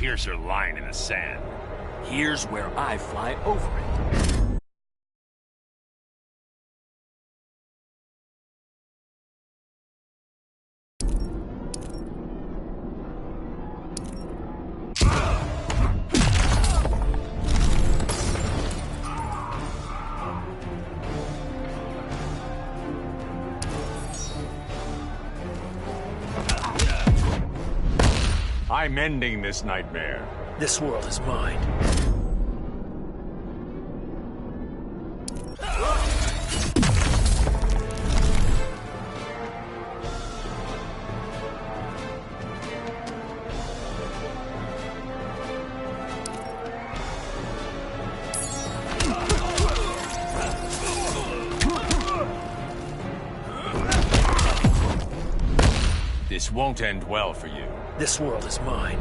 Here's your line in the sand. Here's where I fly over it. I'm ending this nightmare. This world is mine. This won't end well for you. This world is mine.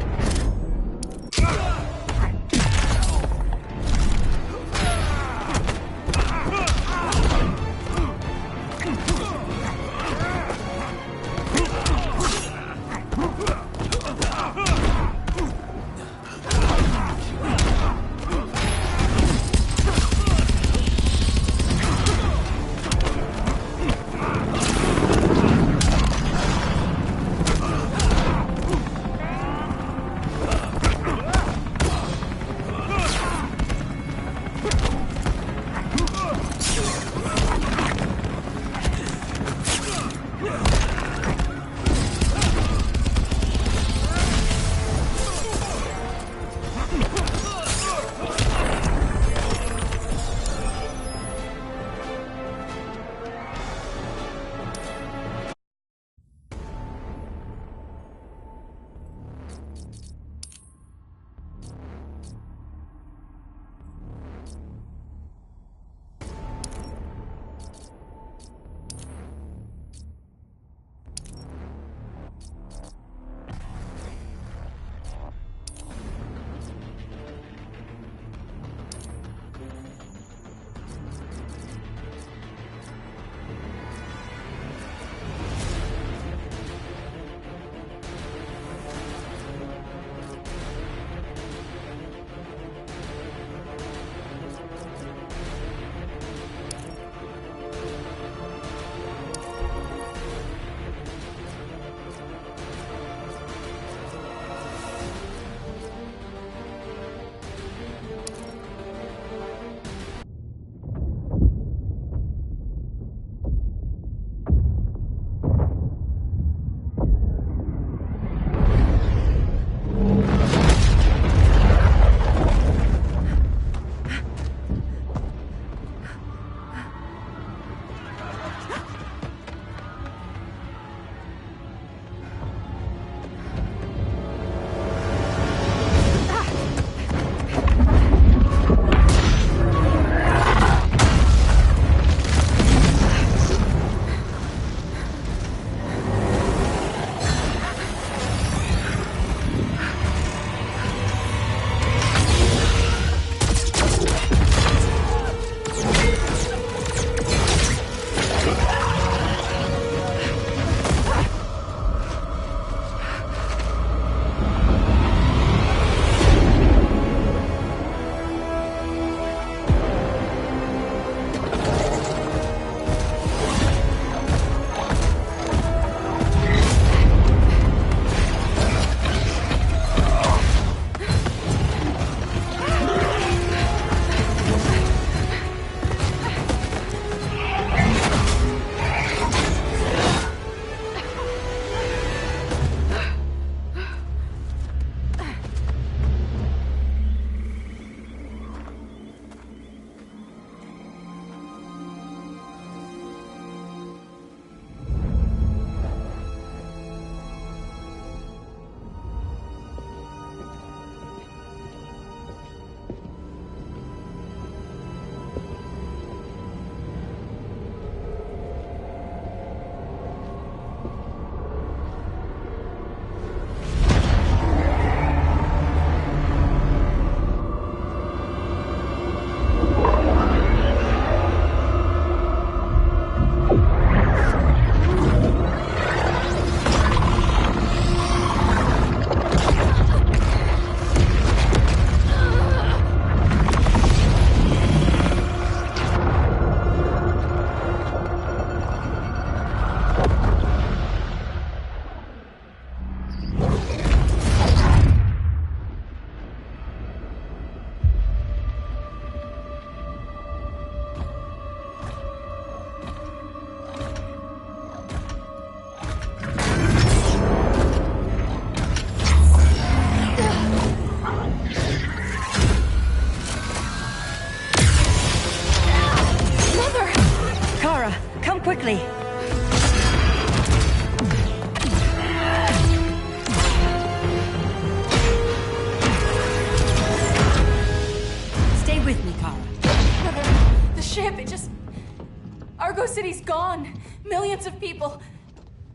He's gone. Millions of people.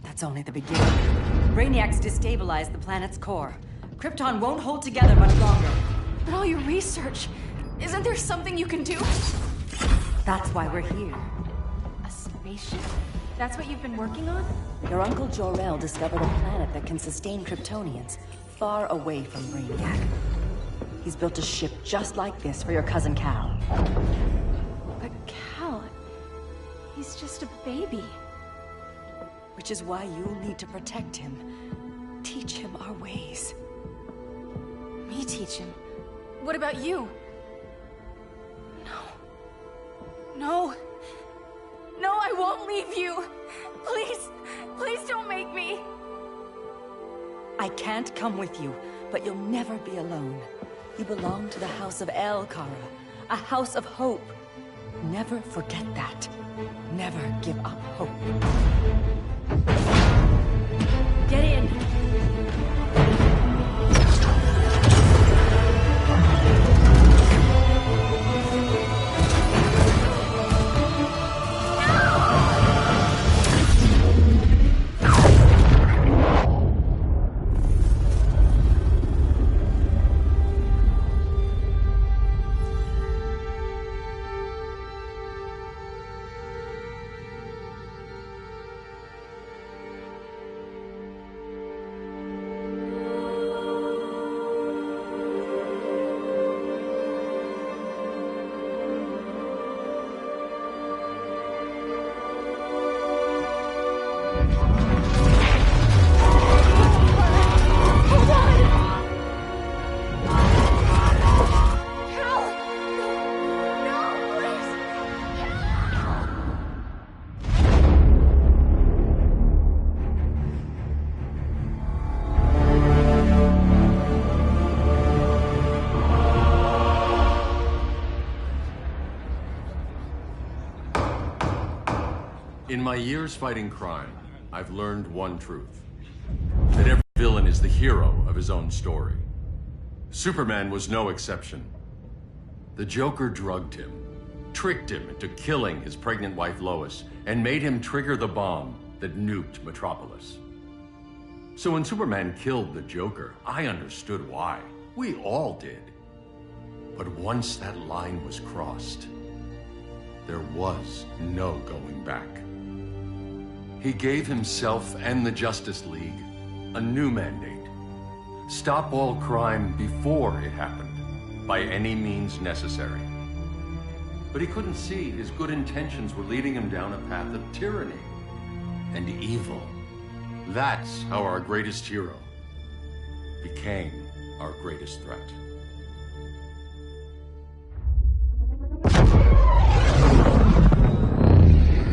That's only the beginning. Brainiac's destabilized the planet's core. Krypton won't hold together much longer. But all your research, isn't there something you can do? That's why we're here. A spaceship? That's what you've been working on? Your uncle Jor-El discovered a planet that can sustain Kryptonians, far away from Brainiac. He's built a ship just like this for your cousin Cal. But Cal, he's just a baby. Which is why you'll need to protect him. Teach him our ways. Me teach him? What about you? No. No, I won't leave you. Please, please don't make me. I can't come with you, but you'll never be alone. You belong to the House of El, Kara. A house of hope. Never forget that. Never give up hope. Get in! In my years fighting crime, I've learned one truth. That every villain is the hero of his own story. Superman was no exception. The Joker drugged him, tricked him into killing his pregnant wife Lois, and made him trigger the bomb that nuked Metropolis. So when Superman killed the Joker, I understood why. We all did. But once that line was crossed, there was no going back. He gave himself and the Justice League a new mandate. Stop all crime before it happened, by any means necessary. But he couldn't see his good intentions were leading him down a path of tyranny and evil. That's how our greatest hero became our greatest threat.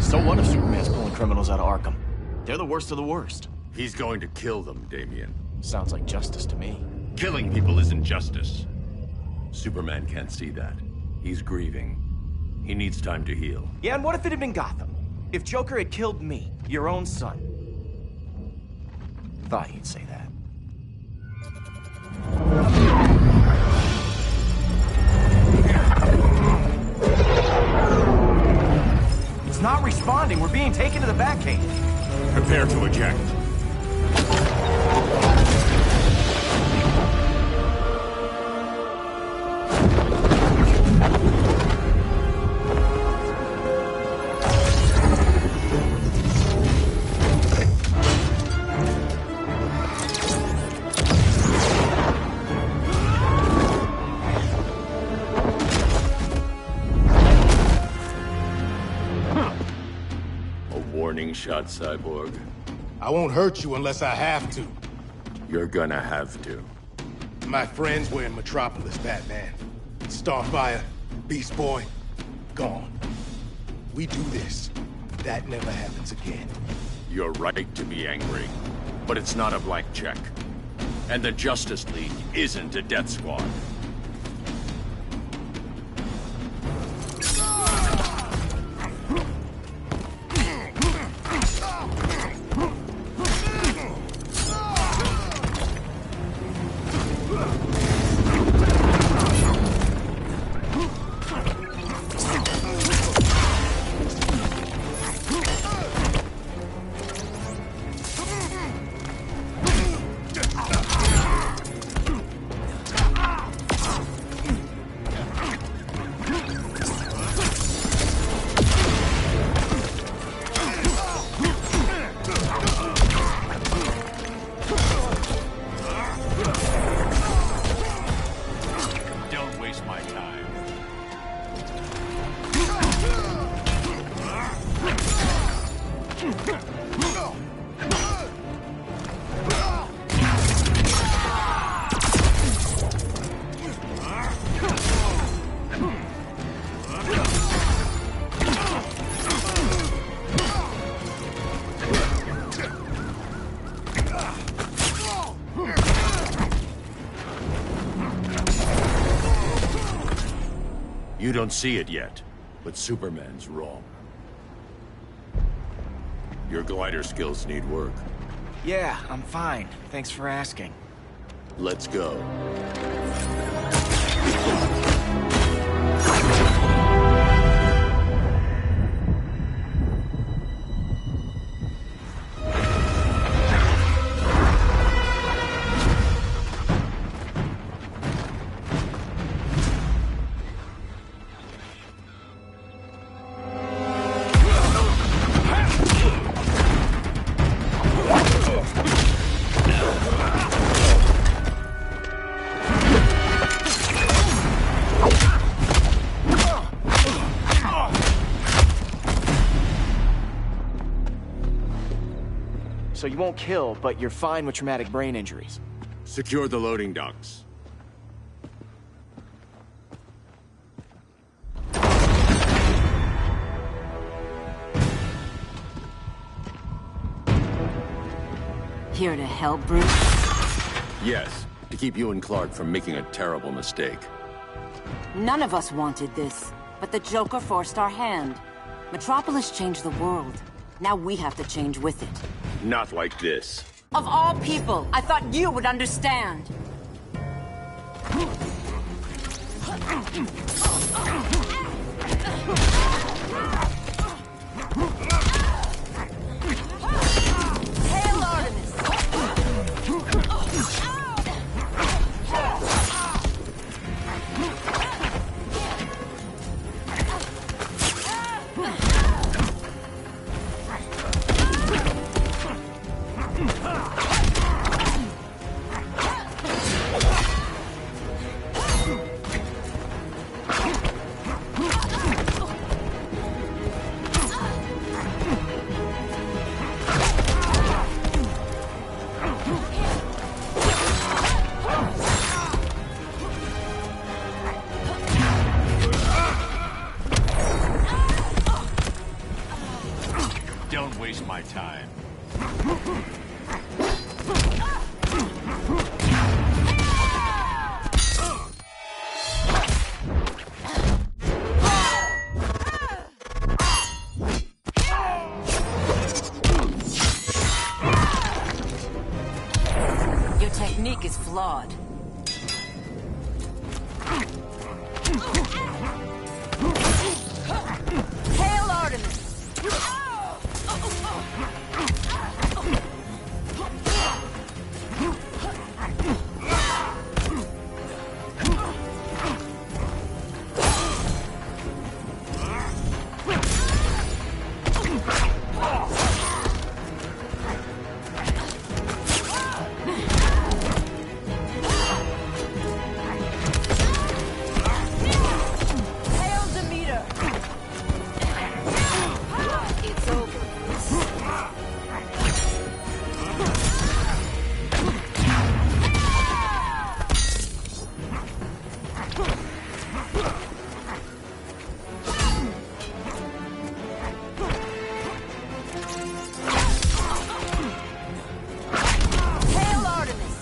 So what if Superman's pulling criminals out of Arkham? They're the worst of the worst. He's going to kill them, Damian. Sounds like justice to me. Killing people isn't justice. Superman can't see that. He's grieving. He needs time to heal. Yeah, and what if it had been Gotham? If Joker had killed me, your own son? Thought you'd say that. It's not responding. We're being taken to the Batcave. Prepare to eject. Warning shot, Cyborg. I won't hurt you unless I have to. You're gonna have to. My friends were in Metropolis, Batman. Starfire, Beast Boy, gone. We do this. That never happens again. You're right to be angry, but it's not a blank check. And the Justice League isn't a death squad. You don't see it yet, but Superman's wrong. Your glider skills need work. Yeah, I'm fine. Thanks for asking. Let's go. So you won't kill, but you're fine with traumatic brain injuries. Secure the loading docks. Here to help, Bruce? Yes, to keep you and Clark from making a terrible mistake. None of us wanted this, but the Joker forced our hand. Metropolis changed the world. Now we have to change with it. Not like this. Of all people, I thought you would understand. Hail Artemis! Don't waste my time. Your technique is flawed. Hail Artemis! Hail Demeter! It's over. Hail Artemis!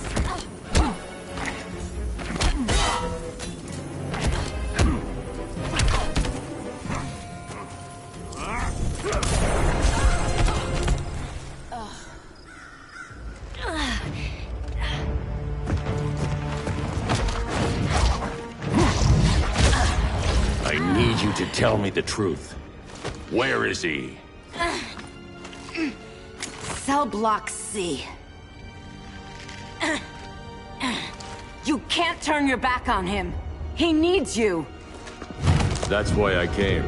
I need you to tell me the truth. Where is he? Cell Block C. You can't turn your back on him. He needs you. That's why I came.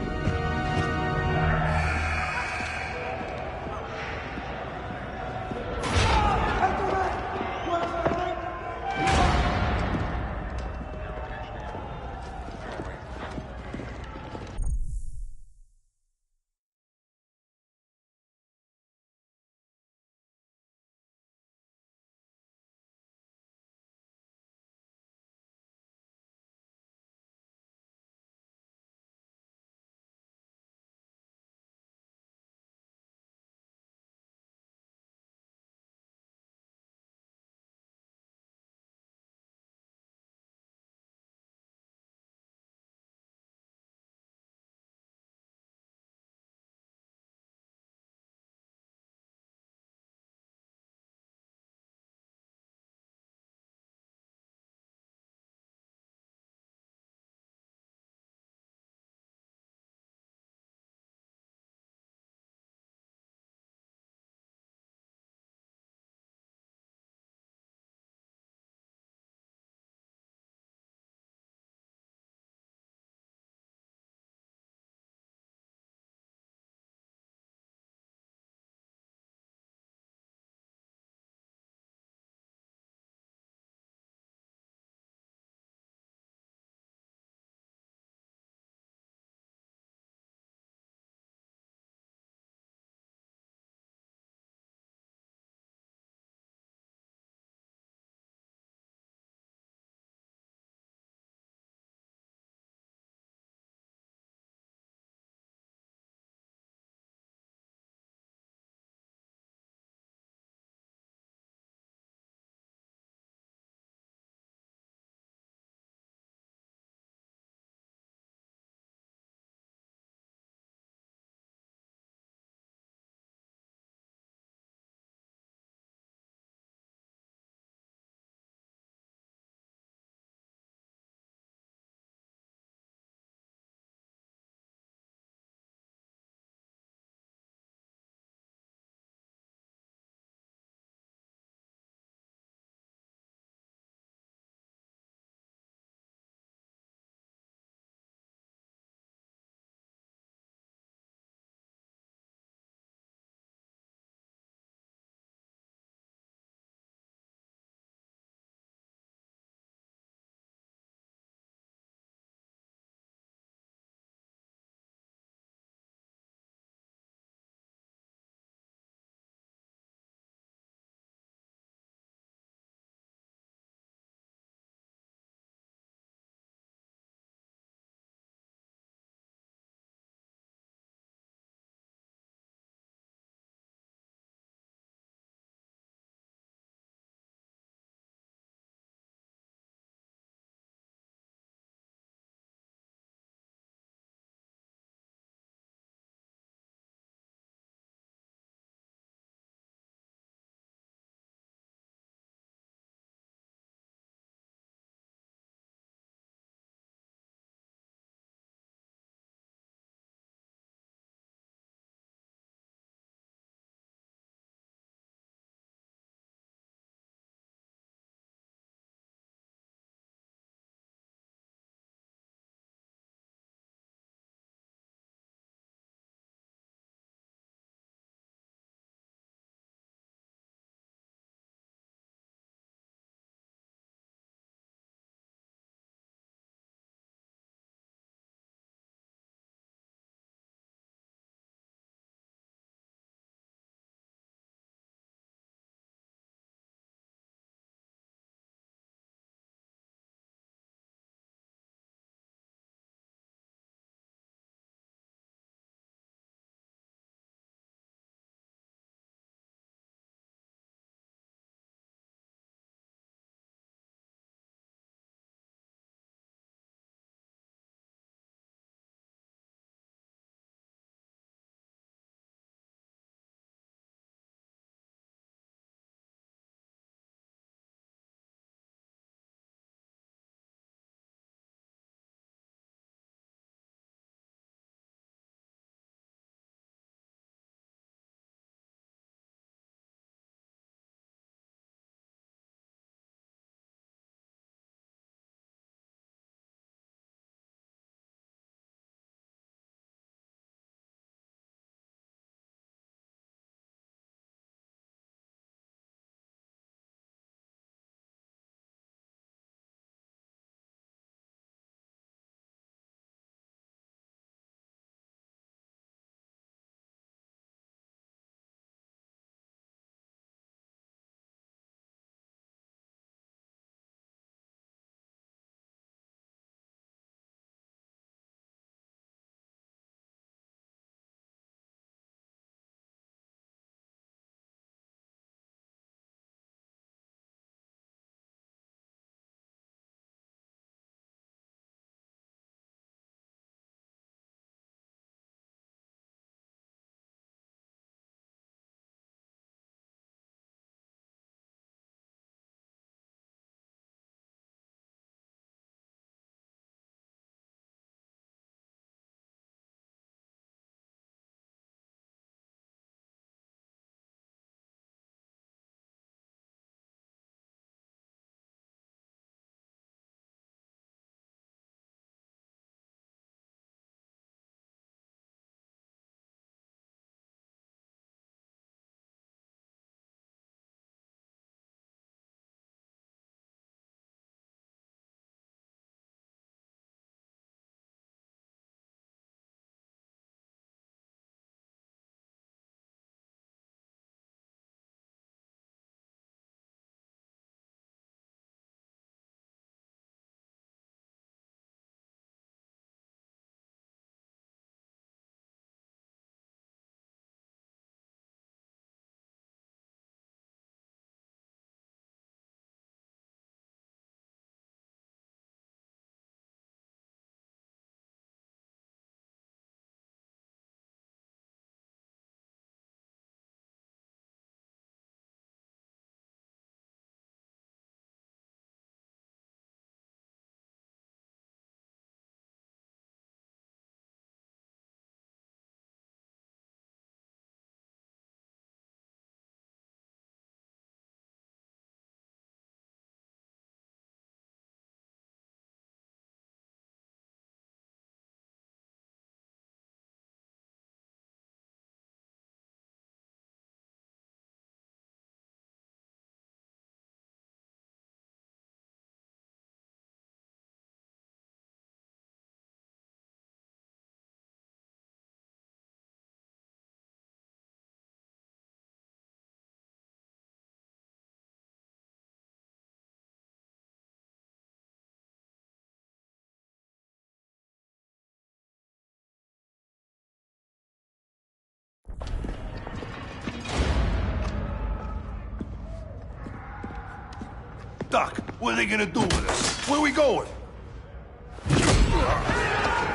Doc, what are they gonna do with us? Where we going?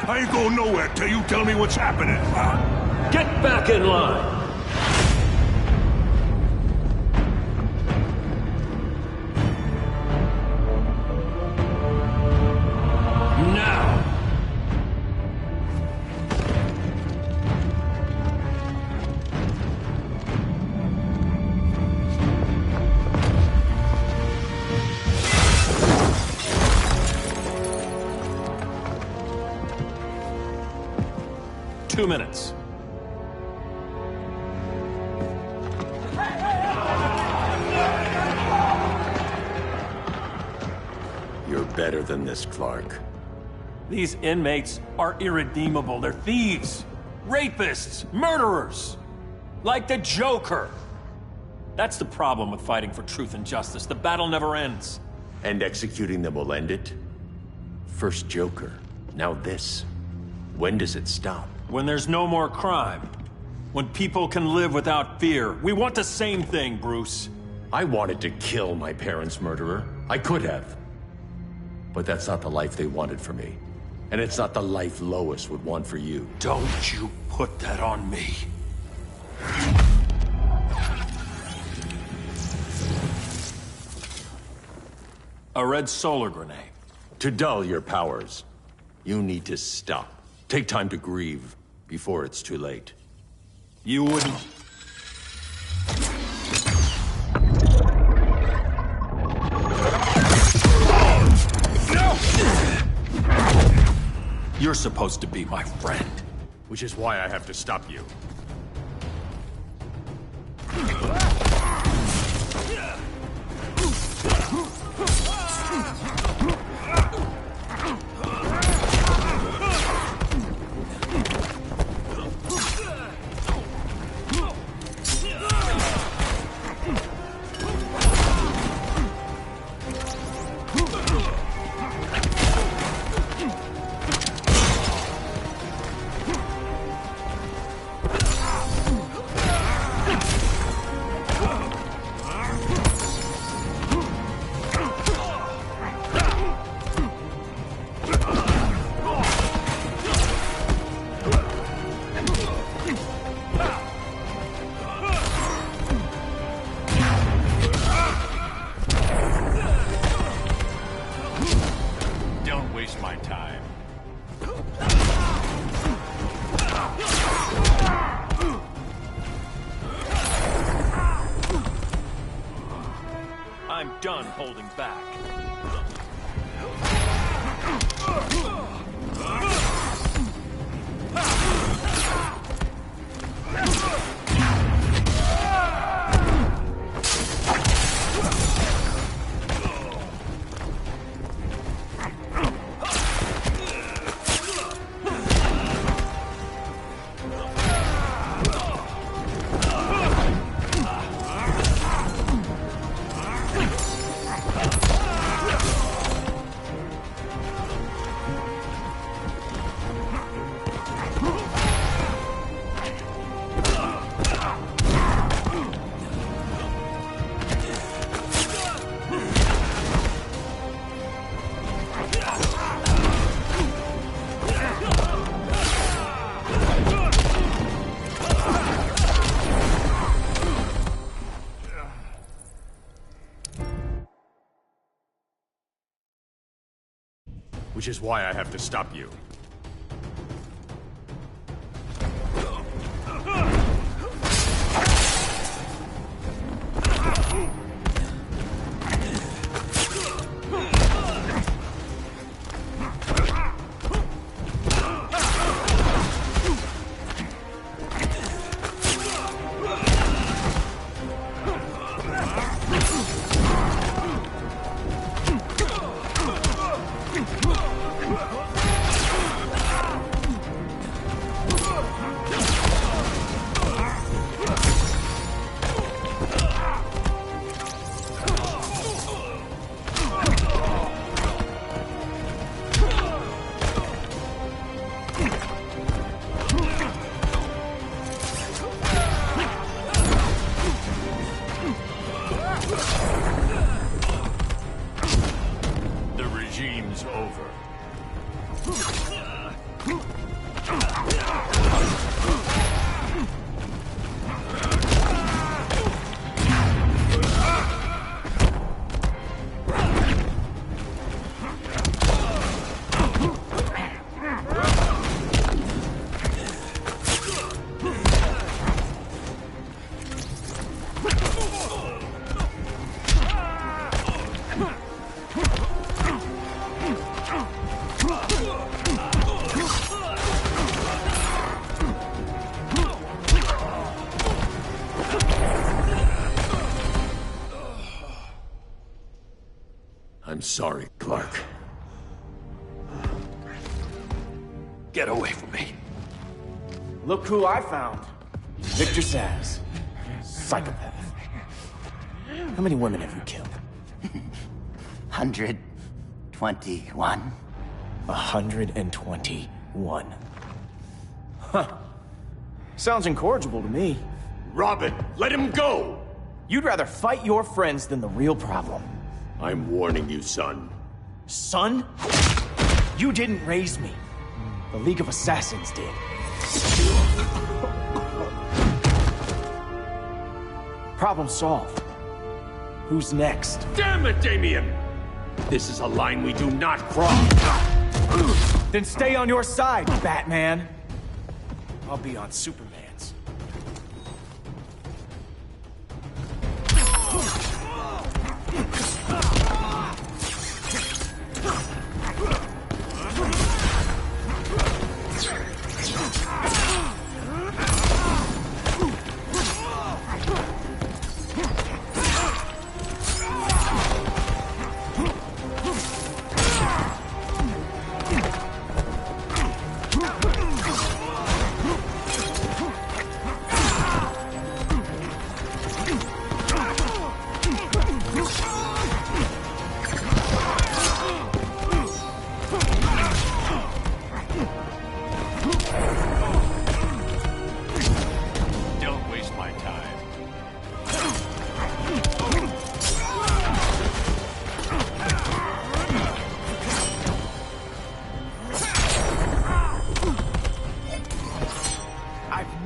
I ain't going nowhere till you tell me what's happening. Get back in line! Now! 2 minutes. You're better than this, Clark. These inmates are irredeemable. They're thieves, rapists, murderers. Like the Joker. That's the problem with fighting for truth and justice. The battle never ends. And executing them will end it? First Joker, now this. When does it stop? When there's no more crime. When people can live without fear. We want the same thing, Bruce. I wanted to kill my parents' murderer. I could have. But that's not the life they wanted for me. And it's not the life Lois would want for you. Don't you put that on me. A red solar grenade. To dull your powers, you need to stop. Take time to grieve before it's too late. You wouldn't... You're supposed to be my friend. Which is why I have to stop you. I'm done holding back. Which is why I have to stop you. game's over. I'm sorry, Clark. Get away from me. Look who I found. Victor Zsasz. Psychopath. How many women have you killed? 121. 121. Huh. Sounds incorrigible to me. Robin, let him go! You'd rather fight your friends than the real problem. I'm warning you, son. Son? You didn't raise me. The League of Assassins did. Problem solved. Who's next? Damn it, Damien! This is a line we do not cross. Then stay on your side, Batman. I'll be on Superman's.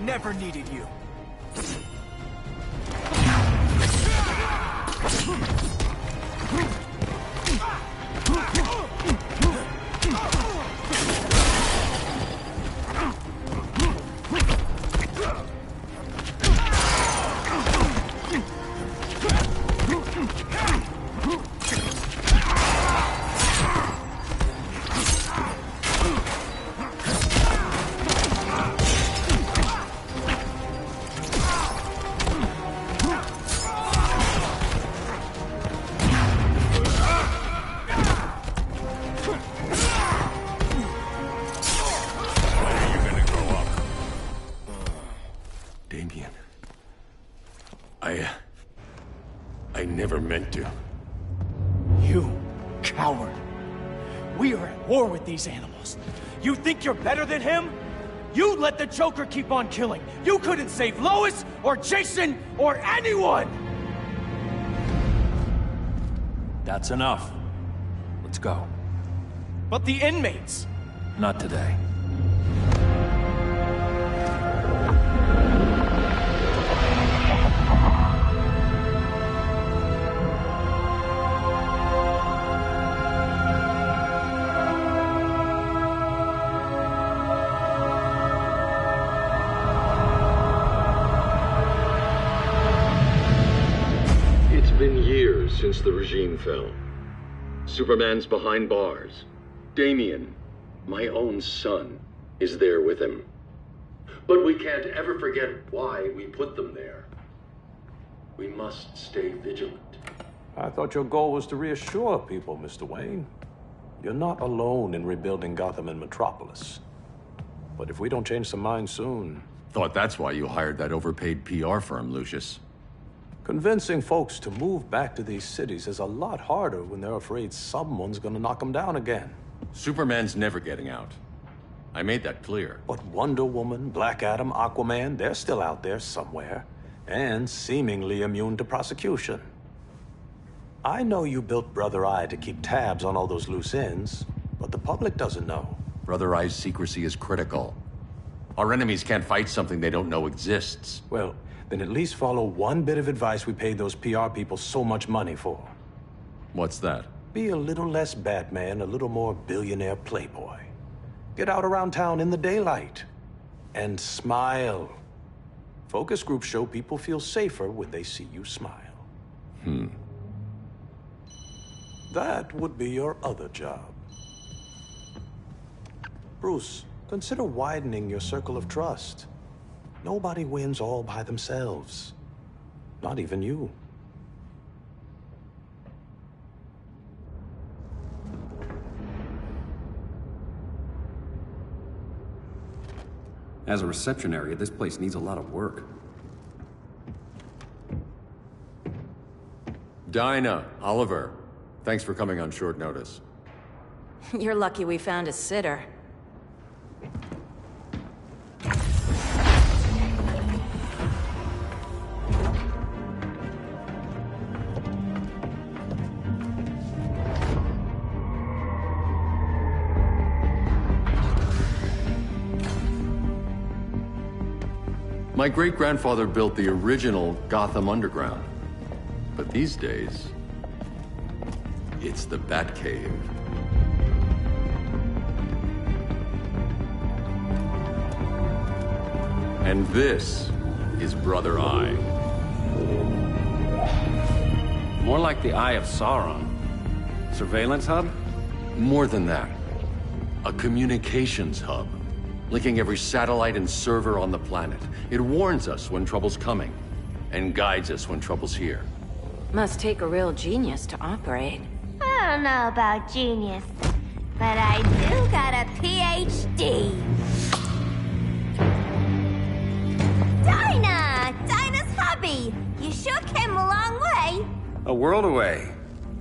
Never needed you. Damien. I never meant to. You coward. We are at war with these animals. You think you're better than him? You let the Joker keep on killing. You couldn't save Lois or Jason or anyone! That's enough. Let's go. But the inmates. Not today. It's been years since the regime fell. Superman's behind bars. Damien, my own son, is there with him. But we can't ever forget why we put them there. We must stay vigilant. I thought your goal was to reassure people, Mr. Wayne. You're not alone in rebuilding Gotham and Metropolis. But if we don't change some minds soon... Thought that's why you hired that overpaid PR firm, Lucius. Convincing folks to move back to these cities is a lot harder when they're afraid someone's gonna knock them down again. Superman's never getting out. I made that clear. But Wonder Woman, Black Adam, Aquaman, they're still out there somewhere. And seemingly immune to prosecution. I know you built Brother Eye to keep tabs on all those loose ends, but the public doesn't know. Brother Eye's secrecy is critical. Our enemies can't fight something they don't know exists. Well, then at least follow one bit of advice we paid those PR people so much money for. What's that? Be a little less Batman, a little more billionaire playboy. Get out around town in the daylight. And smile. Focus groups show people feel safer when they see you smile. That would be your other job. Bruce, consider widening your circle of trust. Nobody wins all by themselves. Not even you. As a reception area, this place needs a lot of work. Dinah, Oliver, thanks for coming on short notice. You're lucky we found a sitter. My great-grandfather built the original Gotham Underground. But these days, it's the Batcave. And this is Brother Eye. More like the Eye of Sauron. Surveillance hub? More than that. A communications hub. Linking every satellite and server on the planet. It warns us when trouble's coming, and guides us when trouble's here. Must take a real genius to operate. I don't know about genius, but I do got a PhD. Dinah's hubby! You sure came a long way. A world away.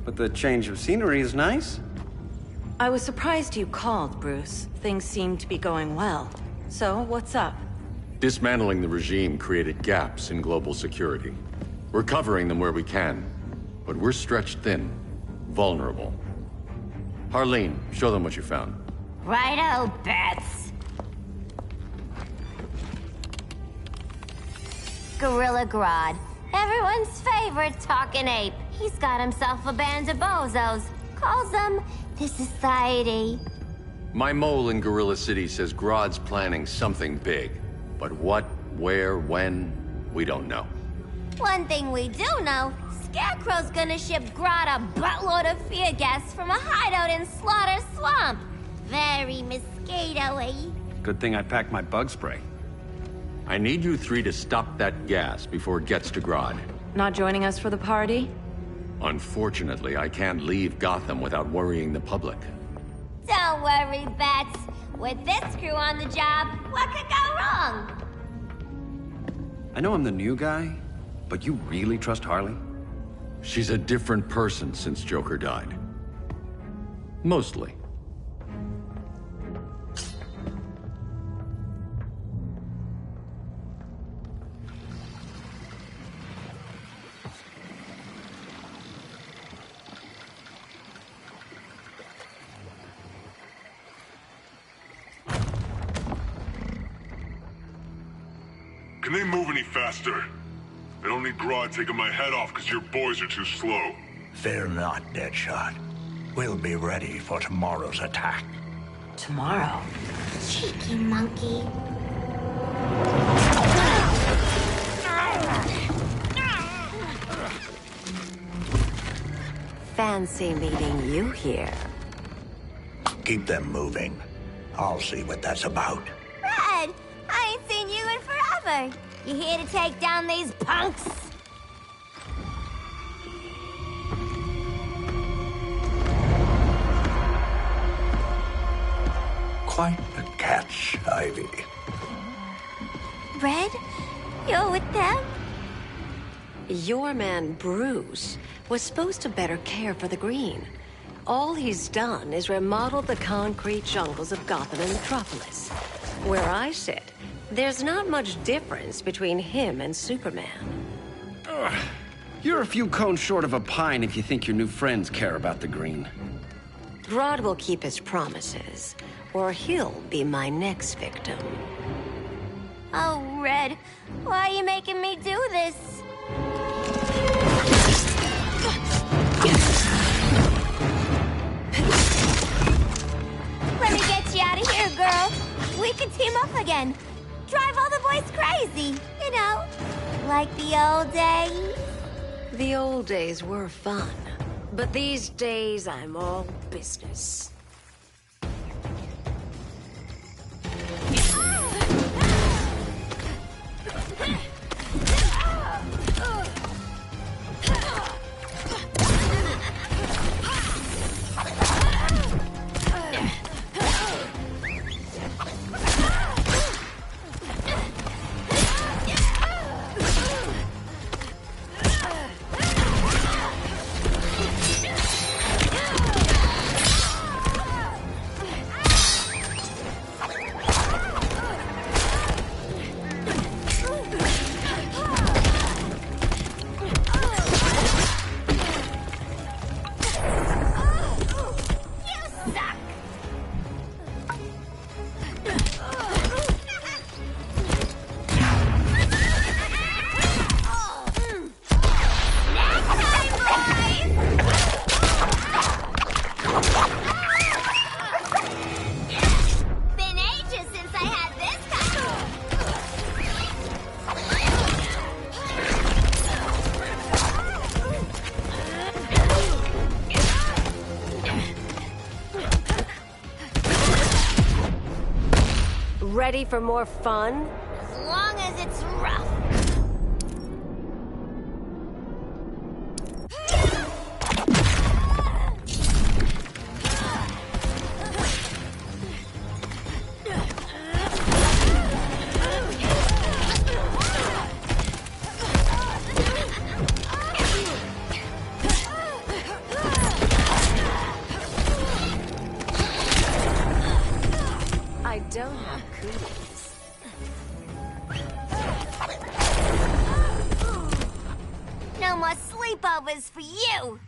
But the change of scenery is nice. I was surprised you called, Bruce. Things seem to be going well. So, what's up? Dismantling the regime created gaps in global security. We're covering them where we can, but we're stretched thin, vulnerable. Harleen, show them what you found. Righto, Bats. Gorilla Grodd, everyone's favorite talking ape. He's got himself a band of bozos. Calls them the Society. My mole in Gorilla City says Grodd's planning something big. But what, where, when, we don't know. One thing we do know, Scarecrow's gonna ship Grodd a buttload of fear gas from a hideout in Slaughter Swamp. Very mosquito-y. Good thing I packed my bug spray. I need you three to stop that gas before it gets to Grodd. Not joining us for the party? Unfortunately, I can't leave Gotham without worrying the public. Don't worry, Bats. With this crew on the job, what could go wrong? I know I'm the new guy, but you really trust Harley? She's a different person since Joker died. Mostly. Can they move any faster? I don't need Grodd taking my head off because your boys are too slow. Fear not, Deadshot. We'll be ready for tomorrow's attack. Tomorrow? Cheeky monkey. Fancy meeting you here. Keep them moving. I'll see what that's about. Red, I ain't seen you in forever. You here to take down these punks? Quite the catch, Ivy. Red, you're with them? Your man, Bruce, was supposed to better care for the Green. All he's done is remodel the concrete jungles of Gotham and Metropolis. Where I sit, there's not much difference between him and Superman. You're a few cones short of a pine if you think your new friends care about the green. Grodd will keep his promises, or he'll be my next victim. Oh, Red, why are you making me do this? Let me get you out of here, girl. We can team up again. Drive all the boys crazy, you know, like the old days. The old days were fun, but these days I'm all business. Ready for more fun? As long as it's rough. I don't have cooties. No more sleepovers for you.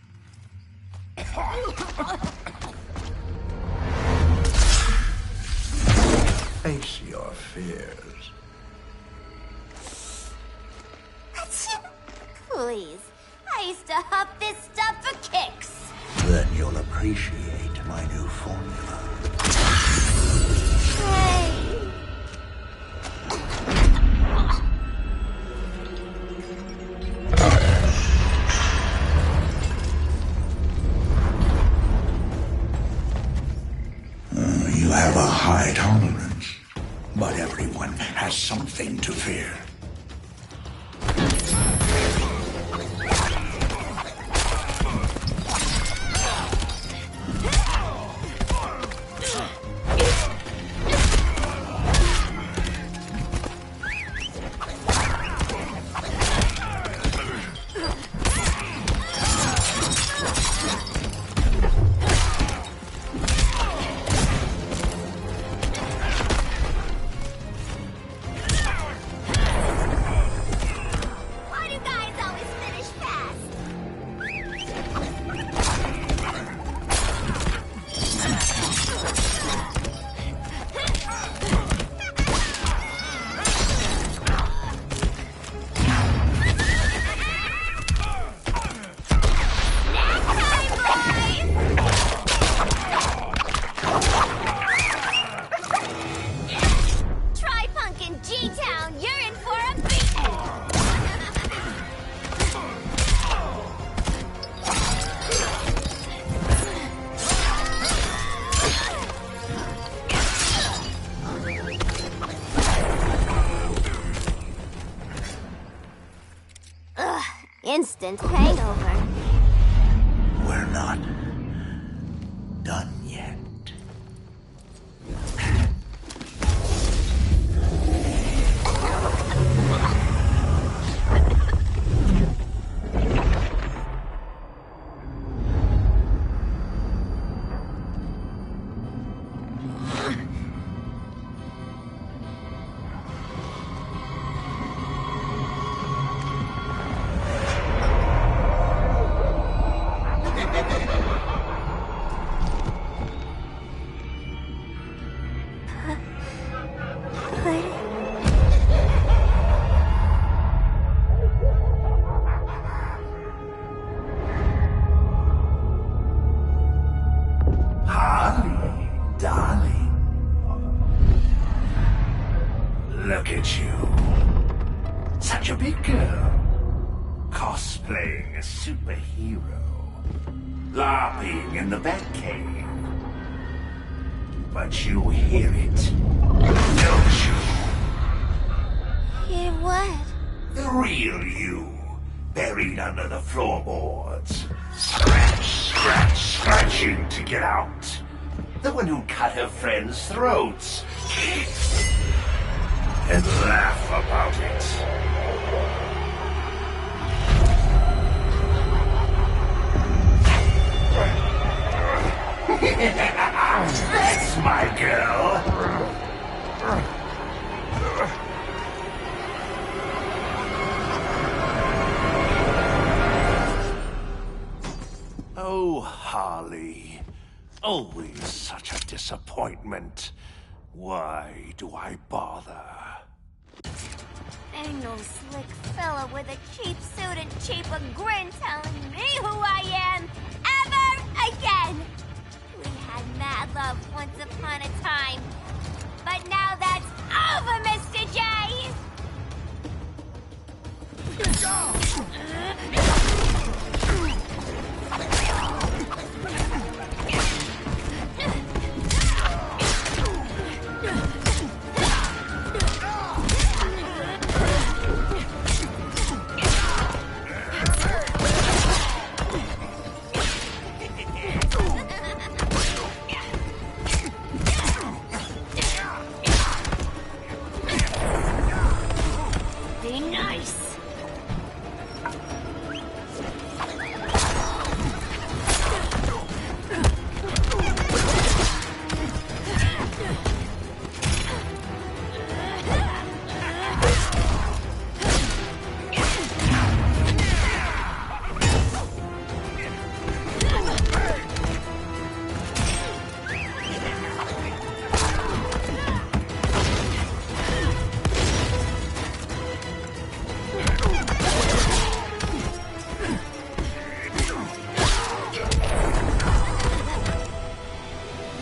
Face your fears. Please, I used to huff this stuff for kicks. Then you'll appreciate my new formula. Hey. You have a high tolerance, but everyone has something to fear. Instant hangover. We're not done yet. at you. Such a big girl. Cosplaying a superhero. LARPing in the Batcave. But you hear it, don't you? Hear what? The real you, buried under the floorboards. Scratching to get out. The one who cut her friends' throats. And laugh about it. That's my girl. Oh, Harley. Always such a disappointment. Why do I bother? Ain't no slick fella with a cheap suit and cheaper grin telling me who I am ever again. We had mad love once upon a time, but now that's over, Mr. J. Be nice.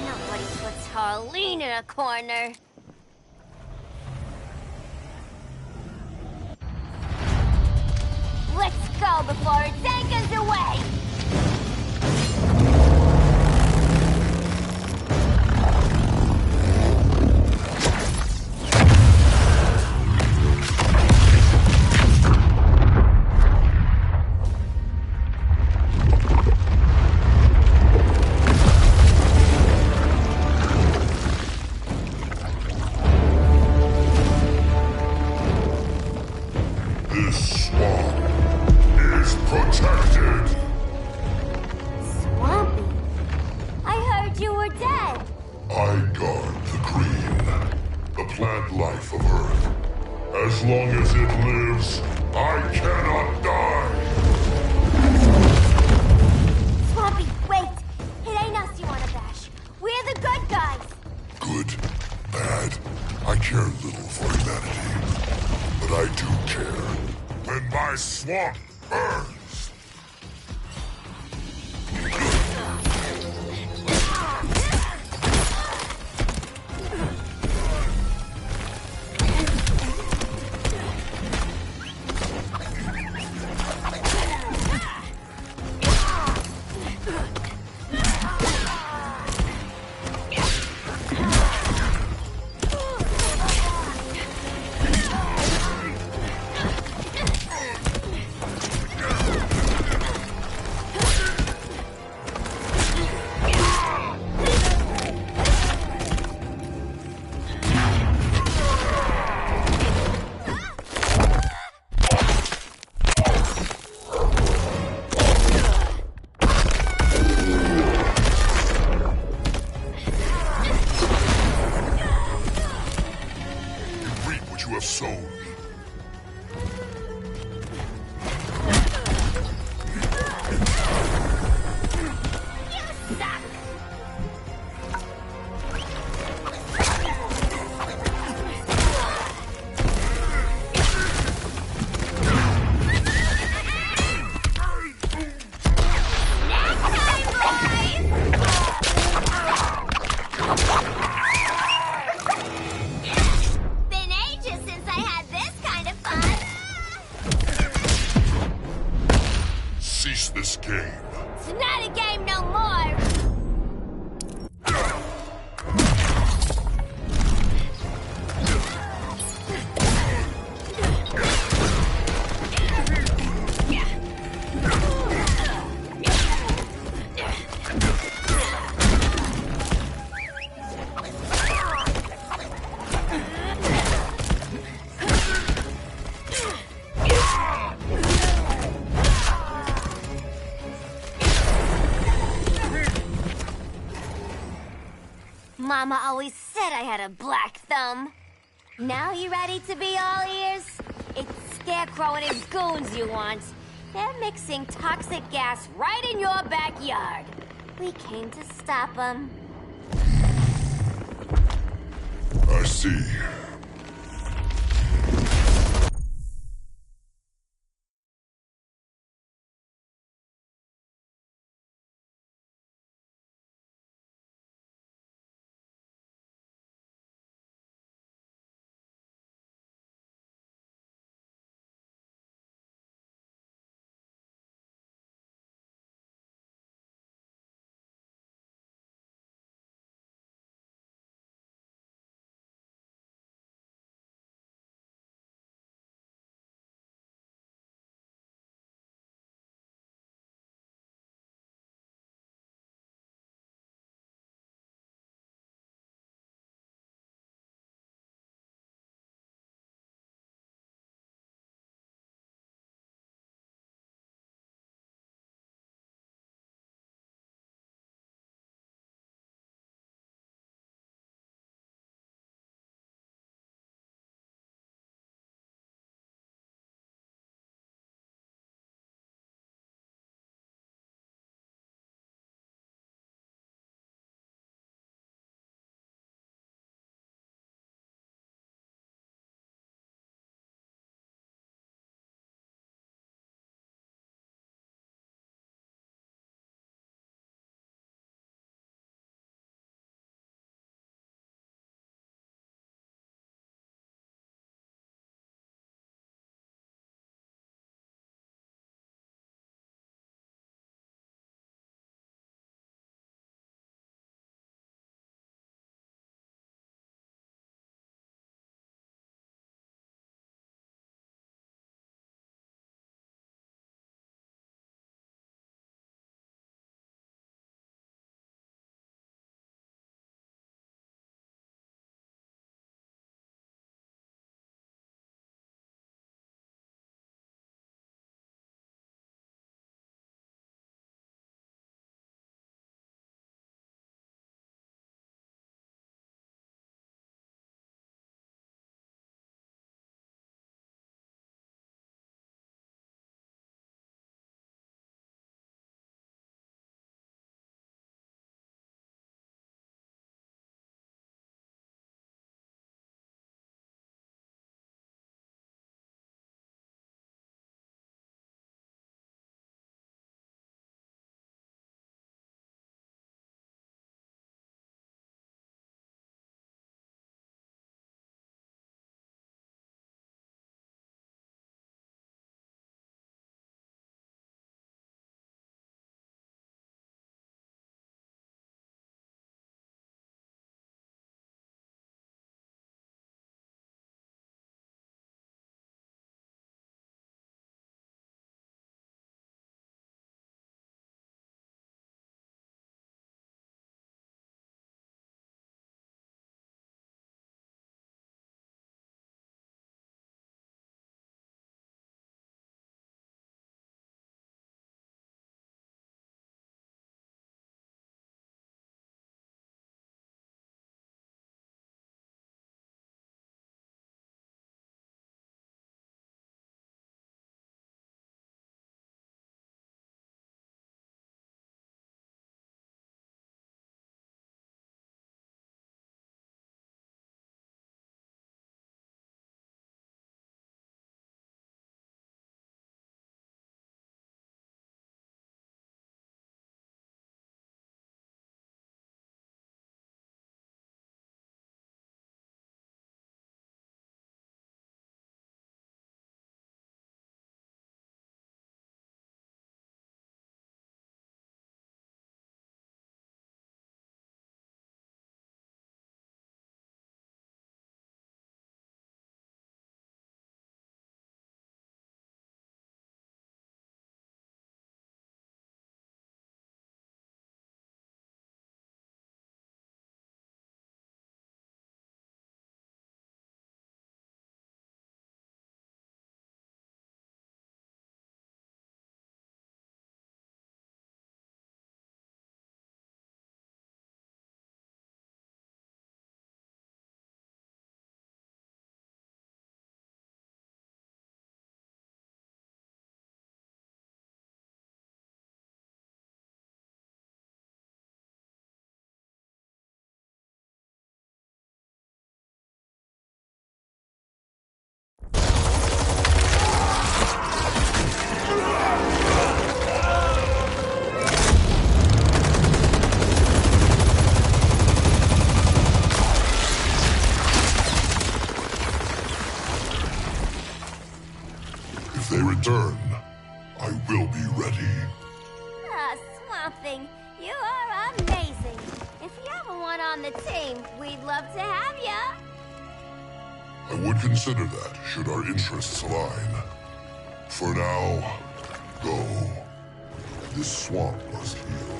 Nobody puts Harleen in a corner. Let's go before it anchors away! This swamp is protected. Swampy? I heard you were dead. I guard the green, the plant life of Earth. As long as it lives, I cannot die. Swampy, wait! It ain't us you wanna bash. We're the good guys. Good, bad, I care little for humanity. But I do care when my swamp burns. It's not a game no more! Mama always said I had a black thumb. Now you ready to be all ears? It's Scarecrow and his goons you want. They're mixing toxic gas right in your backyard. We came to stop them. I see. something. You are amazing. If you ever want on the team, we'd love to have ya. I would consider that, should our interests align. For now, go. This swamp must heal.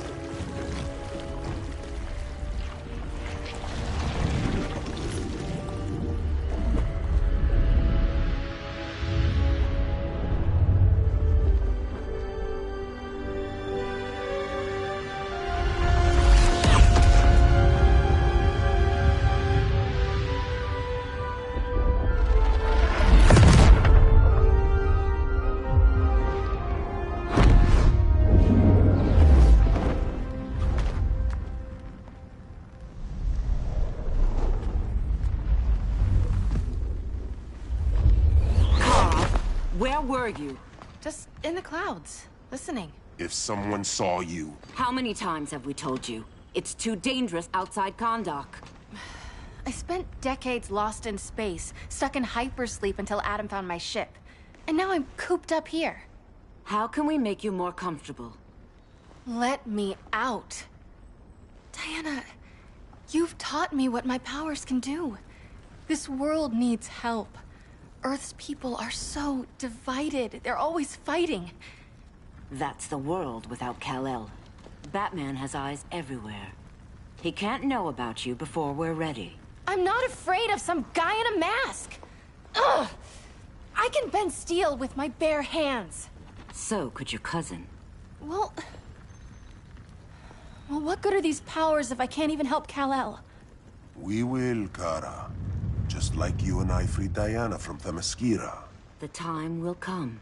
Where were you? Just in the clouds, listening. If someone saw you... How many times have we told you? It's too dangerous outside Kahndaq. I spent decades lost in space, stuck in hypersleep until Adam found my ship. And now I'm cooped up here. How can we make you more comfortable? Let me out. Diana, you've taught me what my powers can do. This world needs help. Earth's people are so divided. They're always fighting. That's the world without Kal-El. Batman has eyes everywhere. He can't know about you before we're ready. I'm not afraid of some guy in a mask. Ugh! I can bend steel with my bare hands. So could your cousin. Well, what good are these powers if I can't even help Kal-El? We will, Kara. Just like you and I freed Diana from Themyscira. The time will come.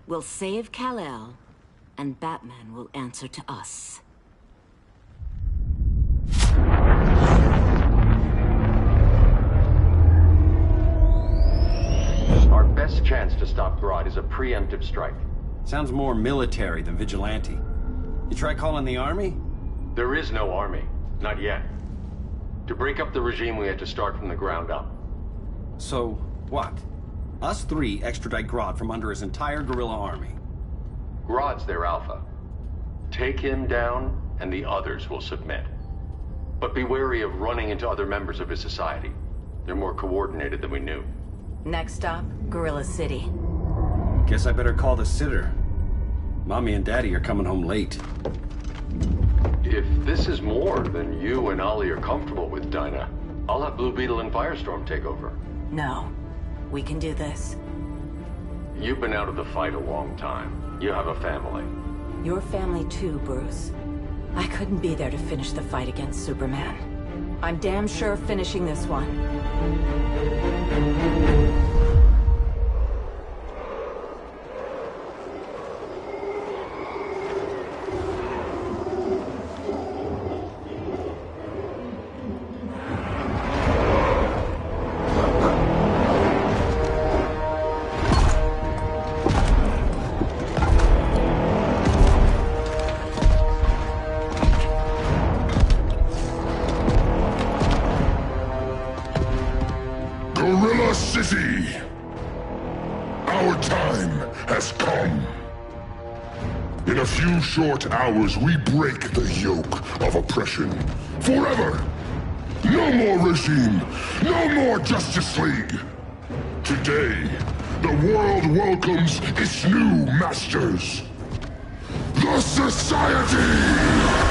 We'll save Kal-El, and Batman will answer to us. Our best chance to stop Grodd is a preemptive strike. Sounds more military than vigilante. You try calling the army? There is no army. Not yet. To break up the regime, we had to start from the ground up. So, what? Us three extradite Grodd from under his entire guerrilla army. Grodd's their alpha. Take him down, and the others will submit. But be wary of running into other members of his society. They're more coordinated than we knew. Next stop, Gorilla City. Guess I better call the sitter. Mommy and Daddy are coming home late. If this is more than you and Ollie are comfortable with, Dinah, I'll have Blue Beetle and Firestorm take over. No. We can do this. You've been out of the fight a long time. You have a family. Your family too, Bruce. I couldn't be there to finish the fight against Superman. I'm damn sure finishing this one. Gorilla City! Our time has come. In a few short hours, we break the yoke of oppression. Forever! No more regime! No more Justice League! Today, the world welcomes its new masters. The Society!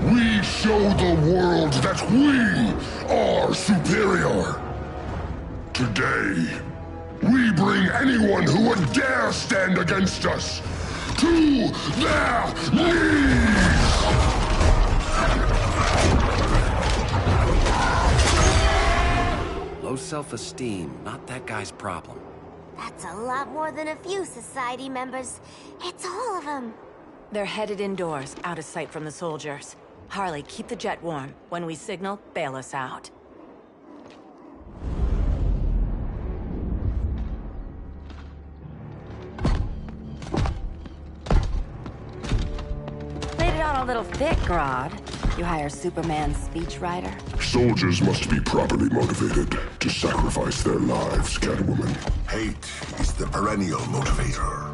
We show the world that we are superior. Today, we bring anyone who would dare stand against us to their knees! Low self-esteem, not that guy's problem. That's a lot more than a few Society members. It's all of them. They're headed indoors, out of sight from the soldiers. Harley, keep the jet warm. When we signal, bail us out. on a little thick, Grodd. You hire Superman's speechwriter? Soldiers must be properly motivated to sacrifice their lives, Catwoman. Hate is the perennial motivator.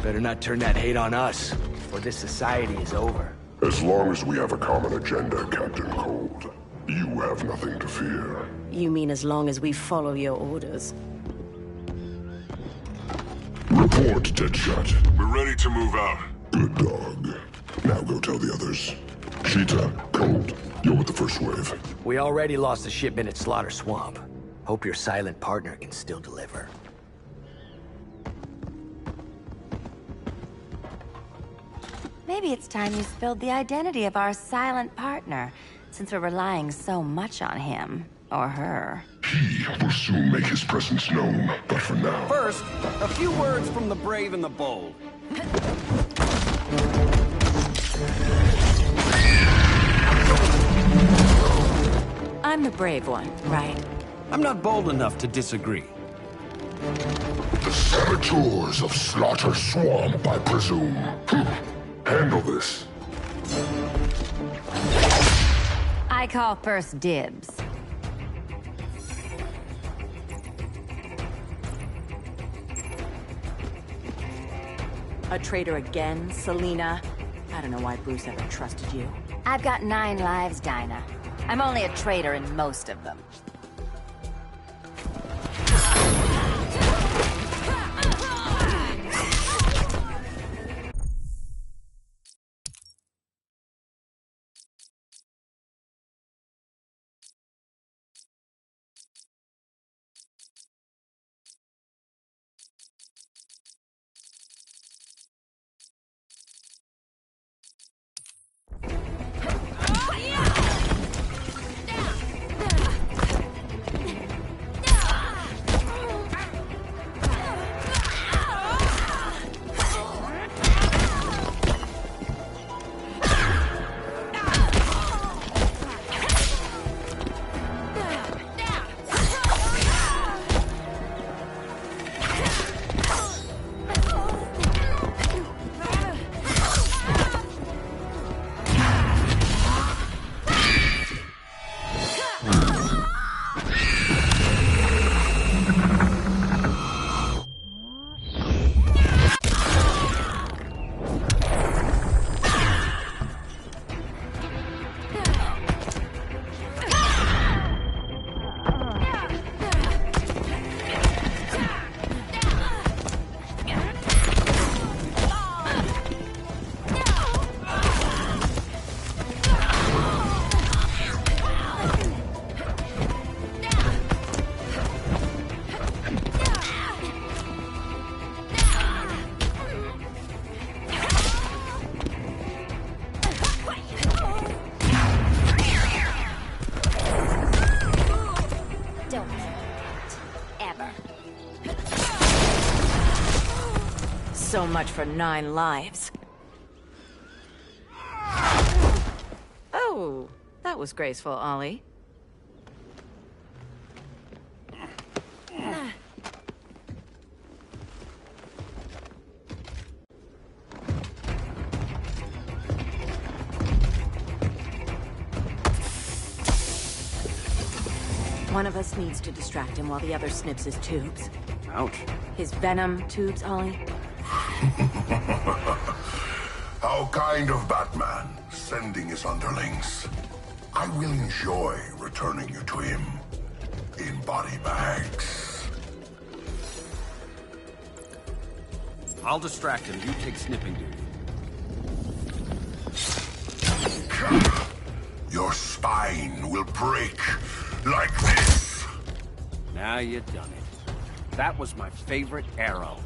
Better not turn that hate on us, or this society is over. As long as we have a common agenda, Captain Cold, you have nothing to fear. You mean as long as we follow your orders? Report, Deadshot. We're ready to move out. Good dog. Now go tell the others. Cheetah, Cold, you're with the first wave. We already lost a shipment at Slaughter Swamp. Hope your silent partner can still deliver. Maybe it's time you spilled the identity of our silent partner, since we're relying so much on him. Or her. He will soon make his presence known, but for now... First, a few words from the brave and the bold. I'm the brave one, right? I'm not bold enough to disagree. The saboteurs of Slaughter Swamp, I presume. Handle this. I call first dibs. A traitor again, Selina? I don't know why Bruce ever trusted you. I've got 9 lives, Dinah. I'm only a traitor in most of them. So much for 9 lives. Oh, that was graceful, Ollie. One of us needs to distract him while the other snips his tubes. Ouch. His venom tubes, Ollie. How kind of Batman, sending his underlings. I will enjoy returning you to him in body bags. I'll distract him. You take snipping duty. Your spine will break like this. Now you done it. That was my favorite arrow.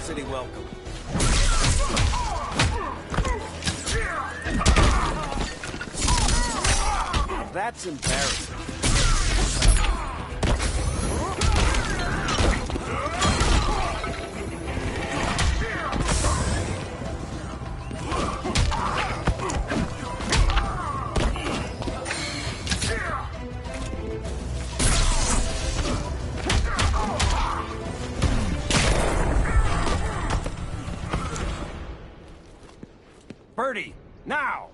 city welcome. That's embarrassing. Birdie, now!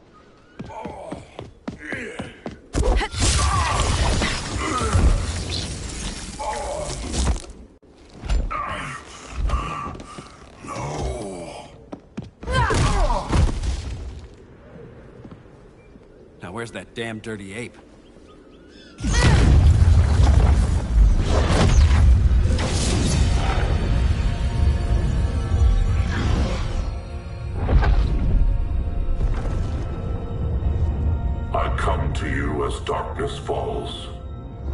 Now where's that damn dirty ape? I come to you as darkness falls.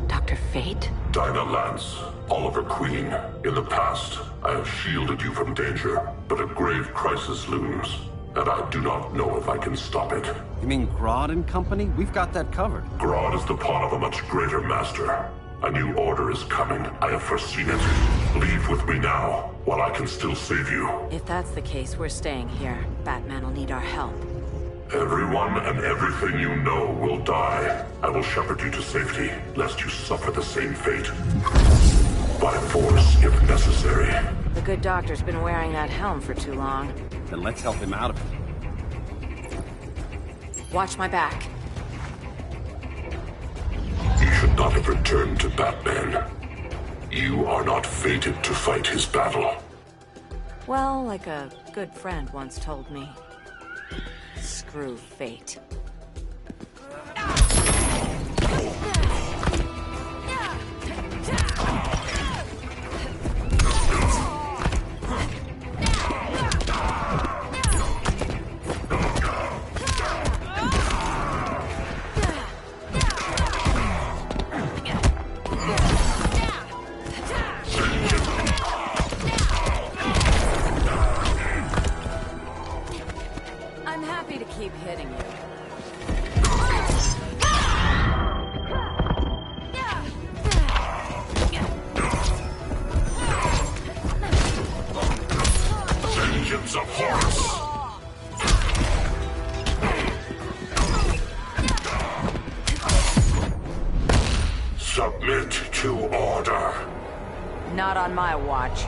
Dr. Fate? Dinah Lance, Oliver Queen. In the past, I have shielded you from danger, but a grave crisis looms, and I do not know if I can stop it. You mean Grodd and company? We've got that covered. Grodd is the pawn of a much greater master. A new order is coming. I have foreseen it. Leave with me now, while I can still save you. If that's the case, we're staying here. Batman will need our help. Everyone and everything you know will die. I will shepherd you to safety, lest you suffer the same fate. By force, if necessary. The good doctor's been wearing that helm for too long. Then let's help him out of it. Watch my back. You should not have returned to Batman. You are not fated to fight his battle. Well, like a good friend once told me. Screw fate. I'm happy to keep hitting you. Vengeance of Horus! Submit to order. Not on my watch.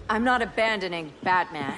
I'm not abandoning Batman.